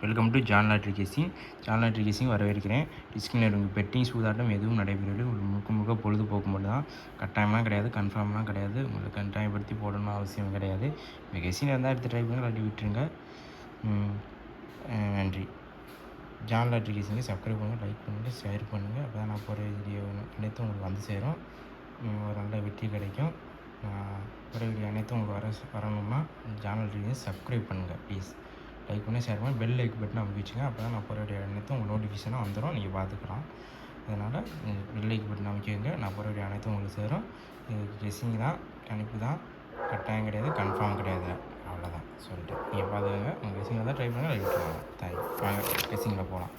Welcome to John lottery casing. John lottery கேசிங் வரவேற்கிறேன். டிஸ்கிரிப்ஷனில் உங்கள் பெட்டிங் சூதாட்டம் எதுவும் நடைபெறவில்லை. ஒரு முழுக்க பொழுதுபோக்கு மட்டும் தான். கட்டாயம்லாம் கிடையாது, கன்ஃபார்ம்லாம் கிடையாது. உங்களுக்கு கட்டாயப்படுத்தி போடணும்னு அவசியம் கிடையாது. இந்த கெஸிங் இருந்தால் எடுத்து ட்ரை பண்ணி கட்டி விட்டுருங்க. நன்றி. ஜான் லாட்ரி கேசிங்கை சப்ஸ்கிரைப் பண்ணுங்கள், லைக் பண்ணுங்கள், ஷேர் பண்ணுங்கள். அப்போ தான் நான் போகிற வீடியோ அனைத்தும் உங்களுக்கு வந்து சேரும். ஒரு நல்ல வெற்றி கிடைக்கும். போகிற வீடியோ அனைத்தும் உங்களுக்கு வரணும்னா ஜான் லாட்ரி கேசிங் சப்ஸ்கிரைப் பண்ணுங்கள் ப்ளீஸ். லைக் பண்ணி ஷேர் பண்ணி பெல் லைக் பட்டன் அமைக்க வச்சுங்க. அப்போ தான் நான் போகிற வீடியோ அனைத்தும் உங்களுக்கு நோட்டிஃபிகேஷனாக வந்துடும், நீங்கள் பார்த்துக்கலாம். அதனால் பெல் லைக் பட்டன் அமைக்க வைங்க. நான் போகிற வீடியோ அனைத்தும் உங்களுக்கு சேரும். இது கெஸ்ஸிங் தான், கணிப்பு தான், கட்டாயம் கிடையாது, கன்ஃபார்ம் கிடையாது. அவ்வளோதான் சொல்லிட்டு நீங்கள் பார்த்துக்கோங்க. உங்கள் கெஸ்ஸிங்கில் தான் ட்ரை பண்ணி லைக் பண்ணுவாங்க. தேங்க்யூ. வாங்க கெஸ்ஸிங்கில் போகலாம்.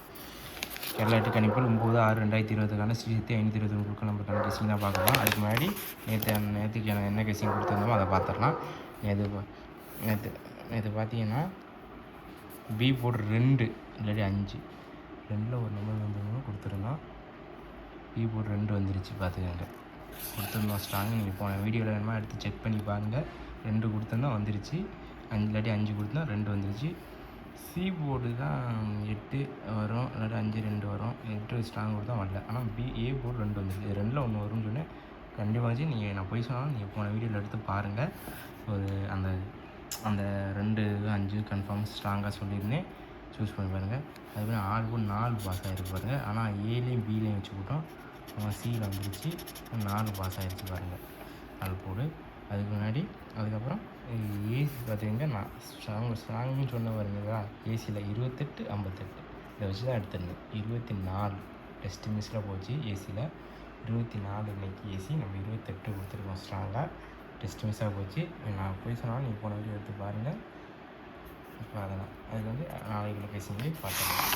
கேரளாட்டு கணிப்பில் 9/6/2020க்கான ஸ்ரீசக்தி 520 நம்மளுக்கான கெஸ்ஸிங் தான் பார்க்கலாம். அதுக்கு முன்னாடி நேற்றுக்கு என்ன கெஸ்ஸிங் கொடுத்துருந்தோமோ அதை பார்த்துடலாம். நேற்று பார்த்தீங்கன்னா பி போர்டு 2 இல்லாட்டி 5 2ல் ஒரு நம்பர் வந்துருந்தோம் கொடுத்துருந்தோம். பி போர்டு 2 வந்துருச்சு, பார்த்துக்கோங்க. கொடுத்துருந்தோம் ஸ்ட்ராங். நீங்கள் போன வீடியோவில் வேணுமா எடுத்து செக் பண்ணி பாருங்கள். 2 கொடுத்துருந்தோம் வந்துருச்சு. 5 இல்லாட்டி 5 கொடுத்தா 2 வந்துருச்சு. சி போர்டு தான் 8 வரும், இல்லாட்டி 5 2 வரும். 8 ஸ்ட்ராங் கொடுத்தா வரல. ஆனால் ஏ போர்டு 2 வந்துருச்சு. 2ல் ஒன்று வரும்னு சொன்னேன். கண்டிப்பாக நீங்கள் நான் போய் சொன்னாலும் நீங்கள் போன வீடியோவில் எடுத்து பாருங்கள். ஒரு அந்த 2 5 கன்ஃபார்ம் ஸ்ட்ராங்காக சொல்லியிருந்தேன். சூஸ் பண்ணி பாருங்கள். அதுமாதிரி 6 போர்டு 4 பாஸ் ஆகிருக்கு பாருங்கள். ஆனால் ஏலையும் பிலையும் வச்சு போட்டோம். சியில் வந்துருச்சு, 4 பாஸ் ஆகிடுச்சு பாருங்கள் 4 போர்டு. அதுக்கப்புறம் ஏசி பார்த்தீங்கன்னா நான் ஸ்ட்ராங்னு சொன்ன பாருங்களா. ஏசியில் 28 58 இதை வச்சு தான் எடுத்துருந்தேன். 24 டெஸ்ட் மிஸ்ஸில் போச்சு. ஏசியில் 24 இன்றைக்கி ஏசி நம்ம 28 கொடுத்துருக்கோம் ஸ்ட்ராங்காக. டெஸ்ட் மிஸ்ஸாக போச்சு. நான் போய் சொன்னாலும் நீங்கள் போன வீடியோ எடுத்து பாருங்கள். இப்போ அதெல்லாம் அதுக்கு நாளைக்குள்ள பேசிங்களே பார்த்துக்கலாம்.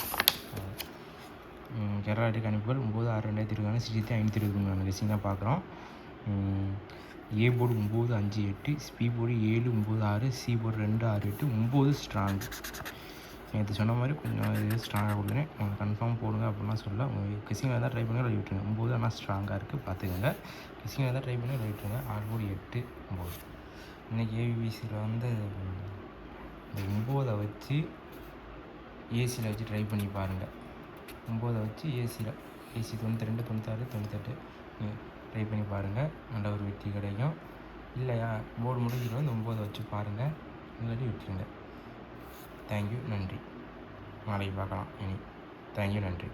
கேரளாட்டு கணிப்புகள் 9/6/2020க்கான ஸ்ரீசக்தி 523 கெஸ்ஸிங் தான் பார்க்குறோம். A board 9 5 8, B board 7 9 6, C board 2 6 8, 9 strong. நேற்று சொன்ன மாதிரி கொஞ்சம் இது ஸ்ட்ராங்காக கொடுக்குறேன். உங்களுக்கு கன்ஃபார்ம் போடுங்க அப்படின்னா சொல்ல. உங்கள் கெஸ்ஸிங்கில் தான் ட்ரை பண்ணி விட்டுருங்க. 9 ஆனால் ஸ்ட்ராங்காக இருக்குது, பார்த்துக்கோங்க. கெஸ்ஸிங்கில் தான் ட்ரை பண்ணி விட்டுருங்க. 6 போர்டு 8 9. இன்றைக்கி ஏபிசியில் இந்த 9 வச்சு ஏசியில் வச்சு ட்ரை பண்ணி பாருங்கள். 9 வச்சு ஏசி 92 96 98 ட்ரை பண்ணி பாருங்கள். நல்ல ஒரு வெற்றி கிடைக்கும். இல்லையா போர்டு முடிஞ்சிட்டு இந்த 9 வச்சு பாருங்கள், இல்லாட்டி விட்டுருங்க. தேங்க்யூ, நன்றி. நாளைக்கு பார்க்கலாம். தேங்க்யூ, நன்றி.